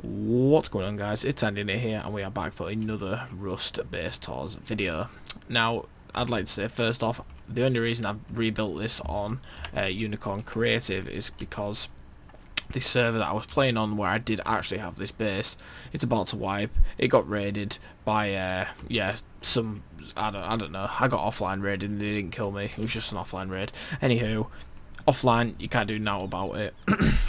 What's going on, guys? It's Andy here, and we are back for another Rust Base Tours video. Now, I'd like to say first off, the only reason I've rebuilt this on Unicorn Creative is because the server that I was playing on, where I did actually have this base, it's about to wipe. It got raided by some I don't know. I got offline raided and they didn't kill me. It was just an offline raid. Anywho, offline you can't do now about it,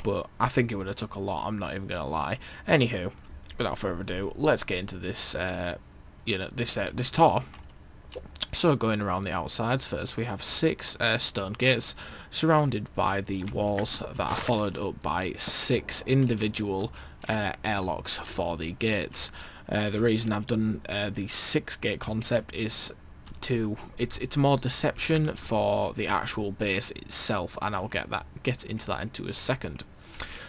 but I think it would have took a lot. I'm not even gonna lie. Anywho, without further ado, let's get into this. This tour. So going around the outsides first, we have 6 stone gates surrounded by the walls that are followed up by 6 individual airlocks for the gates. The reason I've done the 6 gate concept is it's more deception for the actual base itself, and I'll get into that into a second.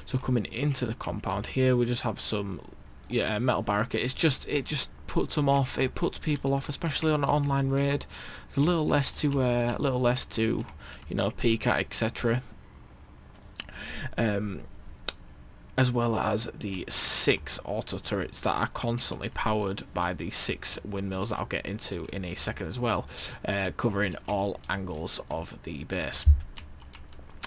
So coming into the compound here, we just have some metal barricade. It just puts them off. It puts people off, especially on an online raid. There's a little less to peek at, etc. As well as the 6 auto turrets that are constantly powered by the 6 windmills that I'll get into in a second as well, covering all angles of the base.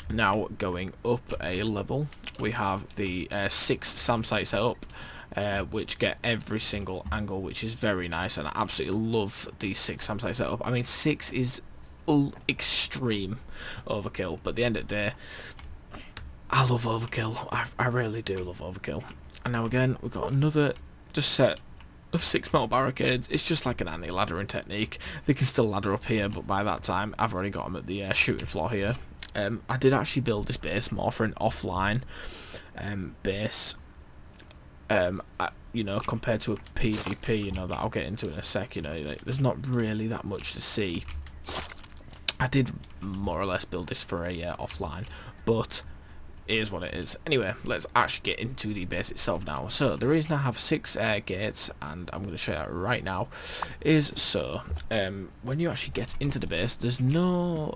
Now going up a level, we have the 6 SAM sites set up, which get every single angle, which is very nice, and I absolutely love these 6 SAM sites set up. I mean, 6 is extreme overkill, but at the end of the day, I love overkill. I really do love overkill. And now again, we've got another just set of 6 metal barricades. It's just like an anti-laddering technique. They can still ladder up here, but by that time, I've already got them at the shooting floor here. I did actually build this base more for an offline base. Compared to a PvP, that I'll get into in a sec. There's not really that much to see. I did more or less build this for a offline, but it is what it is. Anyway, let's actually get into the base itself now. So the reason I have 6 gates, and I'm going to show you that right now, is so when you actually get into the base, there's no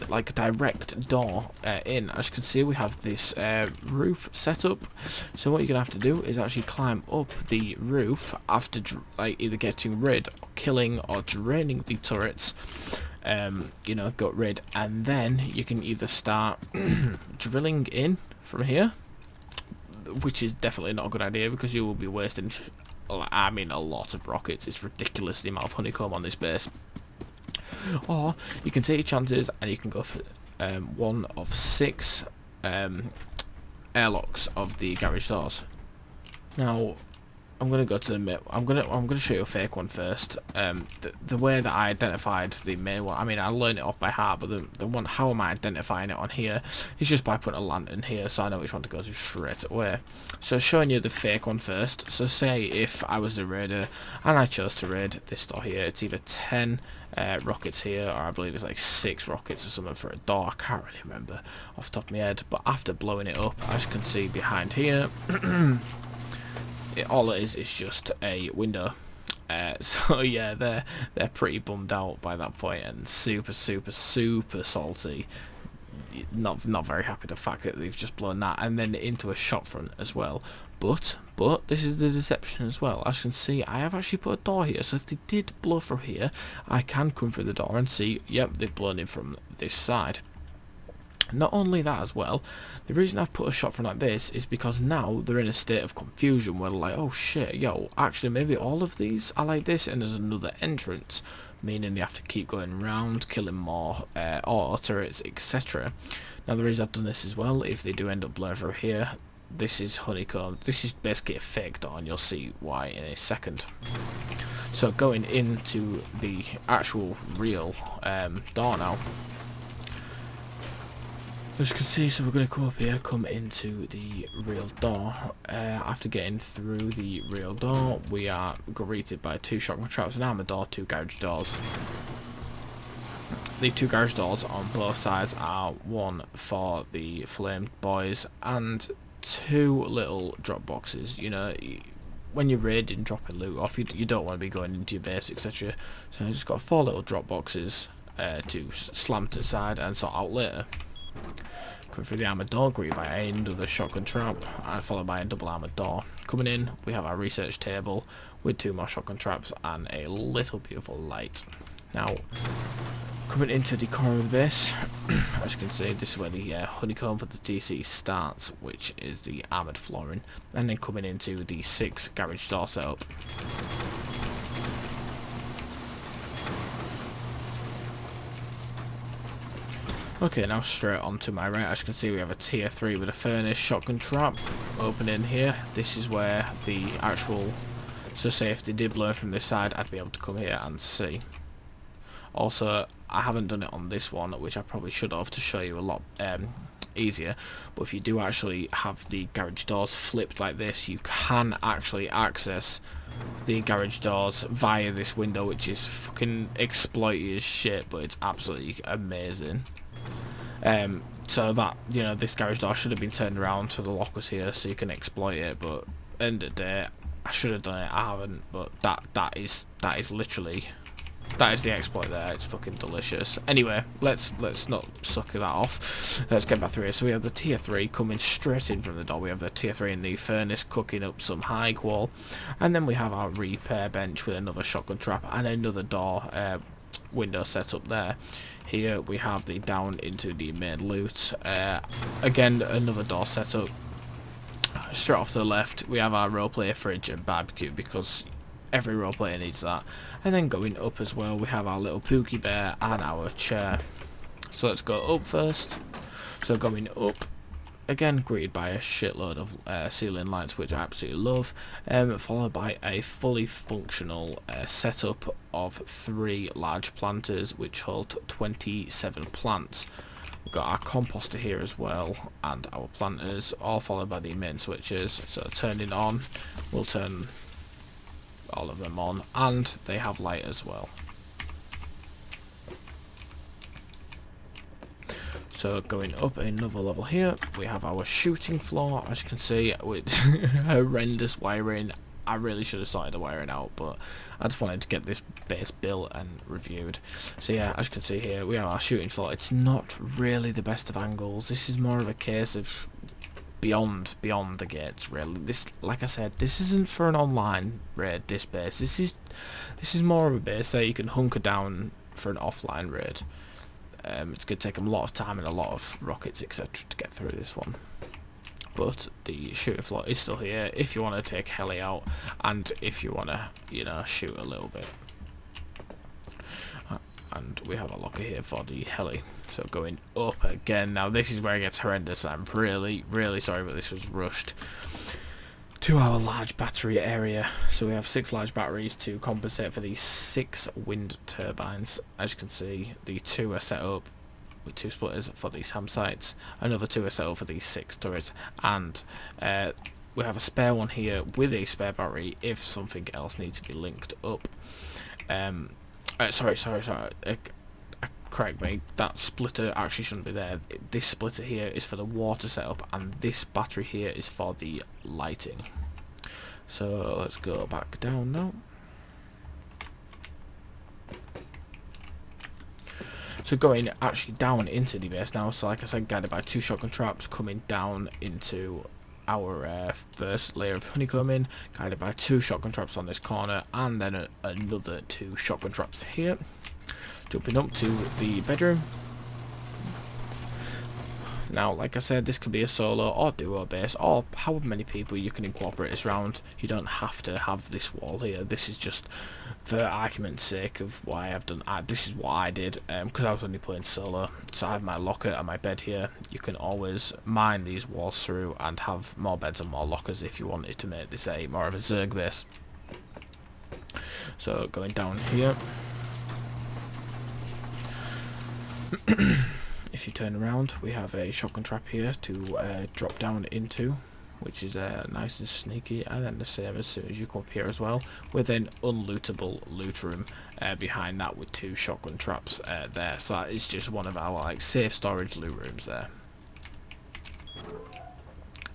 like a direct door in. As you can see, we have this roof set up, so what you're gonna have to do is actually climb up the roof after either getting rid or killing or draining the turrets. Got rid, and then you can either start drilling in from here, which is definitely not a good idea because you will be wasting a lot of rockets. It's ridiculous the amount of honeycomb on this base. Or you can take your chances and you can go for one of 6 airlocks of the garage doors. Now I'm gonna go to the map. I'm gonna show you a fake one first. The way that I identified the main one, I learned it off by heart, but the one, how am I identifying it on here, is just by putting a lantern here, so I know which one to go to straight away. So showing you the fake one first. So say if I was the raider and I chose to raid this door here, it's either 10 rockets here, or I believe it's like 6 rockets or something for a door. I can't really remember off the top of my head, but after blowing it up, as you can see behind here, all it is just a window. So yeah, they're pretty bummed out by that point and super salty. Not very happy with the fact that they've just blown that and then into a shop front as well. But this is the deception as well. As you can see, I have actually put a door here, so if they did blow through here, I can come through the door and see, yep, they've blown in from this side. Not only that as well, the reason I've put a shot front like this is because now they're in a state of confusion where they're like, oh shit, yo, actually maybe all of these are like this and there's another entrance, meaning they have to keep going round, killing more auto turrets, etc. Now the reason I've done this as well, if they do end up blowing through here, this is honeycomb. This is basically a fake door, and you'll see why in a second. So going into the actual real door now. As you can see, so we're going to come up here, come into the real door. After getting through the real door, we are greeted by 2 shotgun traps, an armor door, 2 garage doors. The 2 garage doors on both sides are one for the flamed boys and 2 little drop boxes. When you're raiding, dropping loot off, you don't want to be going into your base, etc. So I just got 4 little drop boxes to slam to the side and sort out later. Coming through the armoured door, greeted by another shotgun trap, and followed by a double armoured door. Coming in, we have our research table with 2 more shotgun traps and a little beautiful light. Now, coming into the core of the base, as you can see, this is where the honeycomb for the TC starts, which is the armoured flooring, and then coming into the 6 garage door setup. Okay, now straight on to my right, as you can see we have a tier 3 with a furnace shotgun trap opening here. This is where the actual, so say if they did blow from this side, I'd be able to come here and see. Also, I haven't done it on this one, which I probably should have to show you a lot easier, but if you do actually have the garage doors flipped like this, you can actually access the garage doors via this window, which is fucking exploity as shit, but it's absolutely amazing. So that, you know, this garage door should have been turned around so the lock was here so you can exploit it, but end of the day, I should have done it, I haven't, but that is literally, that is the exploit there. It's fucking delicious. Anyway, let's not sucker that off. Let's get back through here. So we have the tier 3 coming straight in from the door. We have the tier 3 in the furnace cooking up some high wall, and then we have our repair bench with another shotgun trap and another door window set up there. Here we have the down into the main loot. Again, another door set up. Straight off to the left, we have our roleplay fridge and barbecue, because every roleplayer needs that. And then going up as well, we have our little Pookie Bear and our chair. So let's go up first. So going up, again greeted by a shitload of ceiling lights, which I absolutely love, followed by a fully functional setup of 3 large planters which hold 27 plants. We've got our composter here as well, and our planters, all followed by the main switches. So turning on, we'll turn all of them on, and they have light as well. So going up another level here, we have our shooting floor, as you can see, with horrendous wiring. I really should have started the wiring out, but I just wanted to get this base built and reviewed. So yeah, as you can see here, we have our shooting floor. It's not really the best of angles. This is more of a case of beyond the gates, really. This, like I said, this isn't for an online raid, this base. This is more of a base that you can hunker down for an offline raid. It's going to take them a lot of time and a lot of rockets, etc. to get through this one. But the shooting floor is still here if you want to take heli out, and if you want to, you know, shoot a little bit. And we have a locker here for the heli. So going up again, now this is where it gets horrendous. I'm really sorry, but this was rushed to our large battery area. So we have 6 large batteries to compensate for these 6 wind turbines. As you can see, the 2 are set up with 2 splitters for these ham sites, another 2 are set up for these 6 turrets, and we have a spare one here with a spare battery if something else needs to be linked up. Sorry, correct me, that splitter actually shouldn't be there. This splitter here is for the water setup, and this battery here is for the lighting. So let's go back down now. So going actually down into the base now, so like I said, guided by 2 shotgun traps coming down into our first layer of honeycombing, guided by 2 shotgun traps on this corner, and then another 2 shotgun traps here. Jumping up to the bedroom. Now, like I said, this could be a solo or duo base, or however many people you can incorporate this round. You don't have to have this wall here. This is just for argument's sake of why I've done. This is what I did, because I was only playing solo. So I have my locker and my bed here. You can always mine these walls through and have more beds and more lockers if you wanted to make this a more of a Zerg base. So going down here. If you turn around, we have a shotgun trap here to drop down into, which is nice and sneaky, and then the same as soon as you come up here as well, with an unlootable loot room behind that with 2 shotgun traps there. So that is just one of our like safe storage loot rooms there.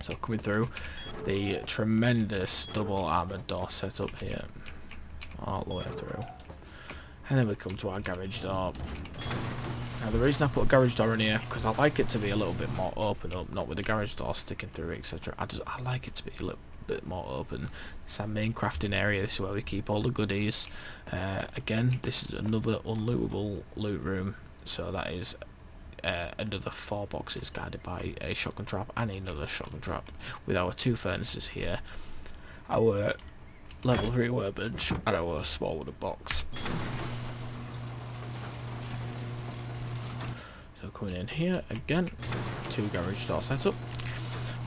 So coming through, the tremendous double armoured door setup here, all the way through, and then we come to our garage door. Now the reason I put a garage door in here, because I like it to be a little bit more open up, not with the garage door sticking through, etc. I like it to be a little bit more open. This is our main crafting area. This is where we keep all the goodies. Again, this is another unlootable loot room, so that is another 4 boxes guarded by a shotgun trap and another shotgun trap, with our 2 furnaces here, our level 3 workbench and our small wooden box. So coming in here again, 2 garage door setup.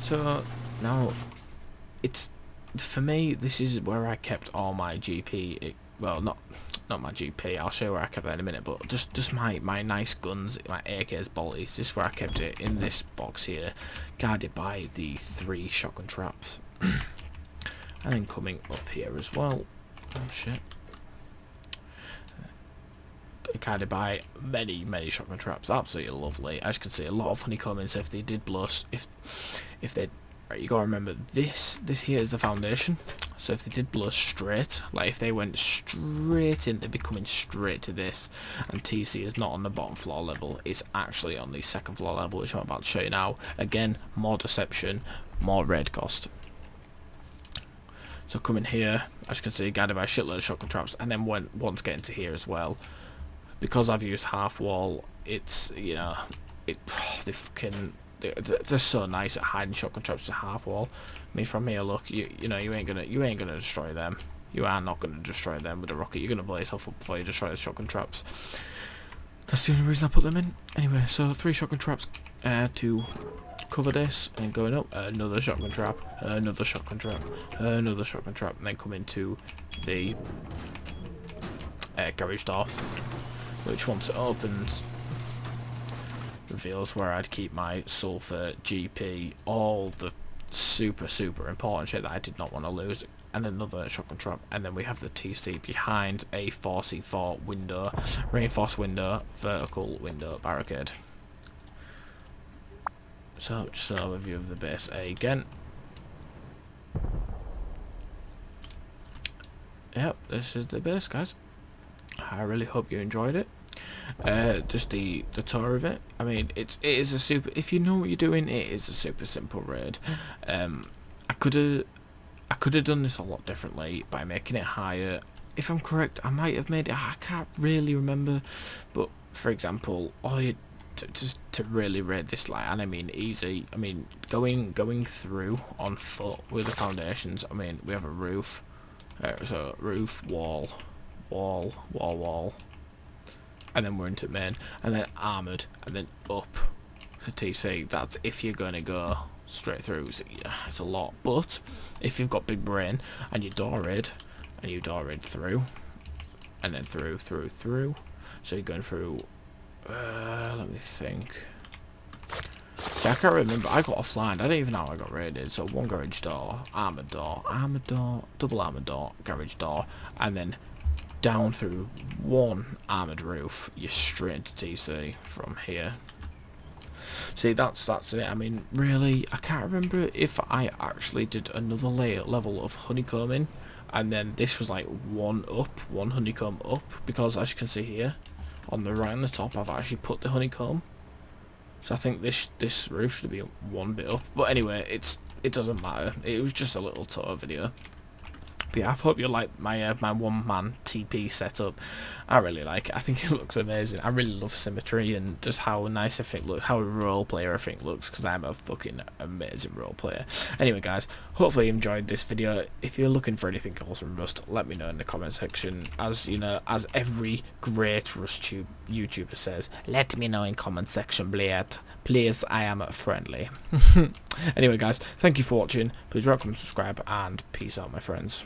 So now it's, for me, this is where I kept all my GP. Well, not my GP. I'll show you where I kept that in a minute. But just my nice guns, my AKs, bolties. This is where I kept it, in this box here, guarded by the 3 shotgun traps. And then coming up here as well. Oh shit. Guarded by many shotgun traps. Absolutely lovely. As you can see, a lot of honeycombing. So if they did blow, if they, right, you gotta remember this here is the foundation. So if they did blow straight, like if they went straight in, they'd be coming straight to this. And TC is not on the bottom floor level, it's actually on the 2nd floor level, which I'm about to show you now. Again, more deception, more raid cost. So coming here, as you can see, guarded by a shitload of shotgun traps. And then once getting to here as well, because I've used half wall, it's, you know, they're so nice at hiding shotgun traps to half wall. I mean, from here, look, you know, you ain't gonna destroy them. You are not gonna destroy them with a rocket. You're gonna blow yourself up before you destroy the shotgun traps. That's the only reason I put them in. Anyway, so 3 shotgun traps to cover this, and going up, another shotgun trap, another shotgun trap, another shotgun trap, and then come into the garage door, which once it opens reveals where I'd keep my sulfur, GP, all the super important shit that I did not want to lose, and another shotgun trap. And then we have the TC behind a 4C4 window, reinforced window, vertical window barricade. So just an overview of the base again. Yep, this is the base, guys. I really hope you enjoyed it. Just the tour of it. I mean, it is a super, if you know what you're doing, it is a super simple raid. I could have done this a lot differently by making it higher. If I'm correct, I might have made it, I can't really remember, but for example, all you just to really raid this, like, and I mean easy, I mean going through on foot with the foundations. I mean, we have a roof, so roof, wall, and then we're into main, and then armoured, and then up to TC. That's if you're going to go straight through. So yeah, it's a lot, but if you've got big brain and you door raid, and you door raid through, and then through, so you're going through, let me think. See, I can't remember. I got offline. I don't even know how I got raided. So 1 garage door, armoured door, double armoured door, garage door, and then down through 1 armoured roof. You're straight into TC from here. See, that's it. I mean, really, I can't remember if I actually did another level of honeycombing, and then this was like 1 honeycomb up, because as you can see here, on the right and the top, I've actually put the honeycomb. So I think this roof should be 1 bit up. But anyway, it doesn't matter. It was just a little tour video. But yeah, I hope you like my my 1-man TP setup. I really like it. I think it looks amazing. I really love symmetry and just how nice I think looks, how a role player I think looks, because I'm a fucking amazing role player. Anyway, guys, hopefully you enjoyed this video. If you're looking for anything else from Rust, let me know in the comment section. As you know, as every great Rust YouTuber says, let me know in comment section, please. I am friendly. Anyway, guys, thank you for watching. Please like, comment, subscribe, and peace out, my friends.